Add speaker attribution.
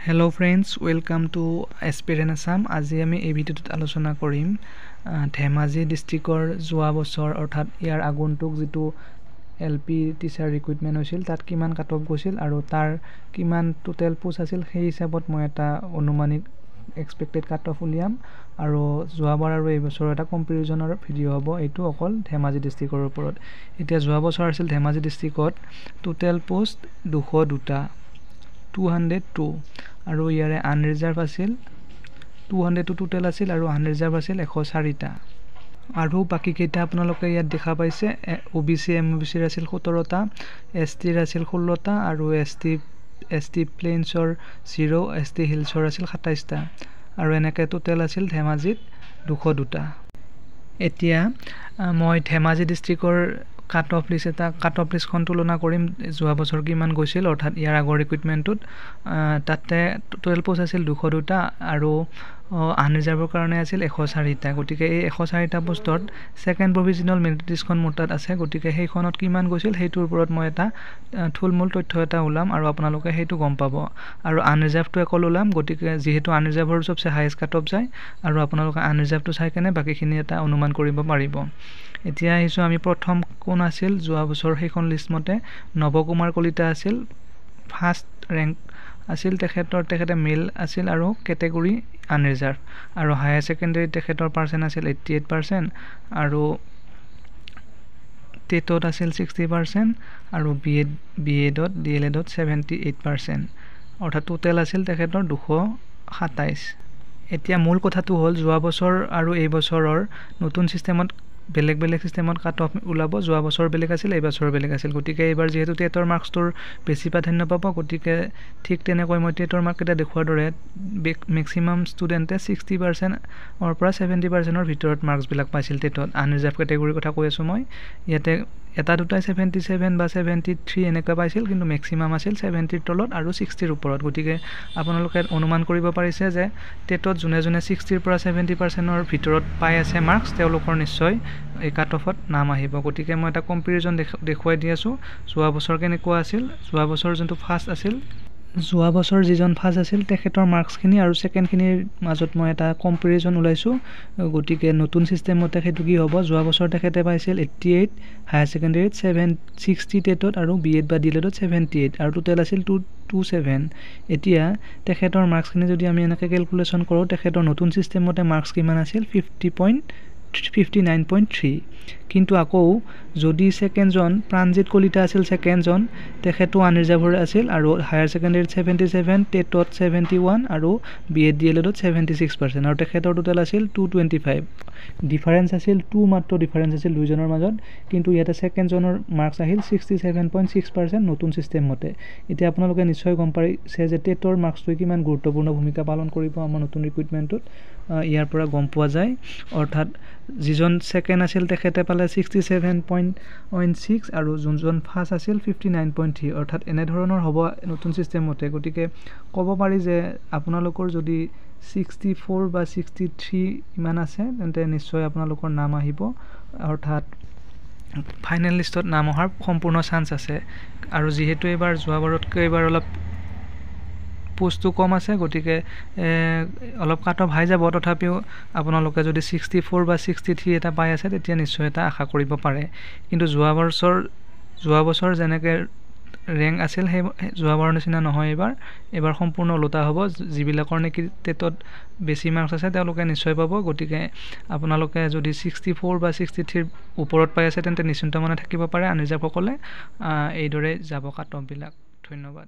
Speaker 1: Hello friends, welcome to Aspirant Assam. আজি আমি এই ভিডিওত আলোচনা কৰিম ধেমাজি ডিস্ট্ৰিক্টৰ যোৱা বছৰ অৰ্থাৎ ইয়াৰ আগন্তুক যেটো এলপি টিচাৰ ৰিক্ৰুটমেন্ট হৈছিল তাত কিমান কাট অফ গৈছিল আৰু তাৰ কিমান টোটাল পোষ্ট আছিল সেই হিচাপত মই এটা অনুমানিক এক্সপেক্টেড কাট অফ উলিয়াম আৰু যোৱাবাৰ আৰু এই বছৰ এটা কম্পাৰিজনৰ ভিডিও হ'ব এইটো অকল ধেমাজি ডিস্ট্ৰিক্টৰ ওপৰত এতিয়া যোৱা বছৰ আছিল ধেমাজি ডিস্ট্ৰিক্টত টোটাল পোষ্ট 202টা 202 আৰু ইয়াৰে আনৰিজাৰ্ভ আছিল 202 টোটাল আছিল আৰু আনৰিজাৰ্ভ আছিল 104টা আৰু বাকি কেইটা আপোনালোকে ইয়াত দেখা পাইছে ওবিসি এমবিসিৰ আছিল 17টা এসটিৰ আছিল 16টা আৰু এসটি প্লেইনছৰ 0 এসটি হিলছৰ আছিল 27টা আৰু এনেকৈ টোটাল আছিল ধেমাজিত 202টা এতিয়া মই ধেমাজি ডিস্ট্ৰিক্টৰ কাট অফ লিষ্টখন তুলনা কৰিম যোৱা বছৰ কিমান গৈছিল অৰ্থাৎ ইয়াৰ আগৰ ৰিক্ৰুটমেন্টত তাতে টোটাল পোষ্ট আছিল 202টা আৰু আনৰিজাৰ্ভৰ কাৰণে আছিল 104টা গতিকে এই 104টা পোষ্টত সেকেন্ড প্ৰভিজনাল মেৰিট লিষ্টখন মোটাত আছে গতিকে সেইখনত কিমান গৈছিল সেইটোৰ ওপৰত মই এটা থুলমূল তথ্য এটা উলাম আৰু আপোনালোকে সেইটো গম পাব আৰু আনৰিজাৰ্ভটো একল উলাম গতিকে যেহেতু আনৰিজাৰ্ভৰ সবচে হাইয়েস্ট কাট অফ যায় আৰু আপোনালোকে আনৰিজাৰ্ভটো চাই কেনে বাকিখিনি এটা অনুমান কৰিব পাৰিব এতিয়া আহিছো আমি প্ৰথম কোন আছিল যোৱা বছৰ সেইখন লিষ্ট মতে নবকুমাৰ কলিতা আছিল ফাৰ্স্ট ৰেংক আছিল তেখেতে মেল আছিল আৰু ক্যাটাগৰী আনৰিজাৰ্ভ আৰু হায়াৰ সেকেন্ডাৰী তেখেতৰ পাৰ্সেন্ট আছিল 88% আৰু টেটত আছিল 60% আৰু বিএডত ডিএলএডত 78% অৰ্থাৎ টোটাল আছিল তেখেতৰ 227 এতিয়া মূল কথাটো হ'ল যোৱা বছৰ আৰু এই বছৰৰ নতুন সিস্টেমত বেলেগ সিস্টেমত কাট অফ উলাব যোৱা বছৰ বেলেগ আছিল এই বছৰ বেলেগ আছিল গতিকে এবাৰ যেহেতু টেটৰ মাৰ্কছটোৰ বেছি প্ৰাধান্য পাব গতিকে ঠিক তেনেকৈ মই টেটৰ মাৰ্ক এটা দেখুৱাৰ দৰে ম্যাক্সিমাম ষ্টুডেন্টে 60% অৰ পৰা 70% অৰ ভিতৰত মাৰ্কছ বিলাক পাইছিল টেটত আনৰিজাৰ্ভ ক্যাটাগৰীৰ কথা কৈ আছো মই ইয়াতে এটা দুটাই 77 বা 73 এনেকা পাইছিল কিন্তু ম্যাক্সিমাম আছিল 70 ৰ তলত আৰু 60 ৰ ওপৰত গতিকে আপোনালোকে অনুমান কৰিব পাৰিছে যে টেটত জুনে 60 ৰ পৰা 70% অৰ ভিতৰত পাই আছে মাৰ্কছ তেওঁলোকৰ নিশ্চয় এই কাট অফত নাম আহিব গতিকে মই এটা কম্পাৰিজন দেখুৱাই দি আছো যোৱা বছৰ কেনেকুৱা আছিল যোৱা বছৰ যোনটো ফাৰ্স্ট আছিল যোৱা বছৰ যিজন ফাৰ্স্ট আছিল তেখেতৰ মাৰ্কছখিনি আৰু সেকেন্ডখিনিৰ মাজত মই এটা কম্পাৰিজন উলাইছো গতিকে নতুন সিস্টেমতে হেতু কি হ'ব যোৱা বছৰ তেখেতে পাইছিল 88 হায়াৰ সেকেন্ডাৰীত 760 টেটত আৰু বিএড বা ডিএলএডত 78 আৰু টোটাল আছিল 227 এতিয়া তেখেতৰ মাৰ্কছখিনি যদি আমি এনেকৈ ক্যালকুলেশন কৰো তেখেতৰ নতুন সিস্টেমতে মাৰ্কছ কিমান আছিল 59.3 কিন্তু আকৌ যদি সেকেন্ডজন প্ৰাণজিত কলিতা আছিল সেকেন্ডজন তেখেতো আনৰিজাৰ্ভৰ আছিল আৰু হায়াৰ সেকেন্ডাৰীত 77 টেটত 71 আৰু বিএড ডিএলএডত 76% আৰু তেখেতৰ টোটাল আছিল 225 ডিফাৰেন্স আছিল 2 মাত্ৰ ডিফাৰেন্স আছিল দুইজনৰ মাজত কিন্তু ইয়াতে সেকেন্ডজনৰ মাৰ্কছ আহিল 67.6% নতুন সিস্টেম মতে এতিয়া আপোনালোকে নিশ্চয় গম পাইছে যে টেটৰ মাৰ্কছটো কিমান গুৰুত্বপূৰ্ণ ভূমিকা পালন কৰিব আমাৰ নতুন ৰিক্ৰুটমেন্টত ইয়াৰ পৰা গম পোৱা যায় অৰ্থাৎ যিজন সেকেন্ড আছিল তেখেতে পালে 67.6 আৰু যোনজন ফাৰ্স্ট আছিল 59.3 অৰ্থাৎ এনে ধৰণৰ হ'ব নতুন সিস্টেম মতে গতিকে ক'ব পাৰি যে আপোনালোকৰ যদি 64 বা 63 ইমান আছে তেন্তে নিশ্চয় আপোনালোকৰ নাম আহিব অৰ্থাৎ ফাইনেল লিষ্টত নাম অহাৰ সম্পূৰ্ণ চান্স আছে আৰু যেহেতু এবাৰ যোৱাবাৰতকৈ এবাৰ অলপ পোষ্টটো কম আছে গতিকে অলপ কাট অফ হাই যাব তথাপিও আপোনালোকে যদি 64 বা 63 এটা পাই আছে তেতিয়া নিশ্চয় এটা আশা কৰিব পাৰে কিন্তু যোৱা বছৰ যেনেকৈ ৰেংক আছিল সেই যোৱাবাৰৰ নিচিনা নহয় এবাৰ সম্পূৰ্ণ ওলোটা হ'ব যিবিলাকৰ নেকি টেটত বেছি মাৰ্কছ আছে তেওঁলোকে নিশ্চয় পাব গতিকে আপোনালোকে যদি 64 বা 63 ৰ ওপৰত পাই আছে তেন্তে নিশ্চিন্ত মনে থাকিব পাৰে আনৰিজাৰ্ভ সকলে এইদৰে যাব কাট অফ বিলাক ধন্যবাদ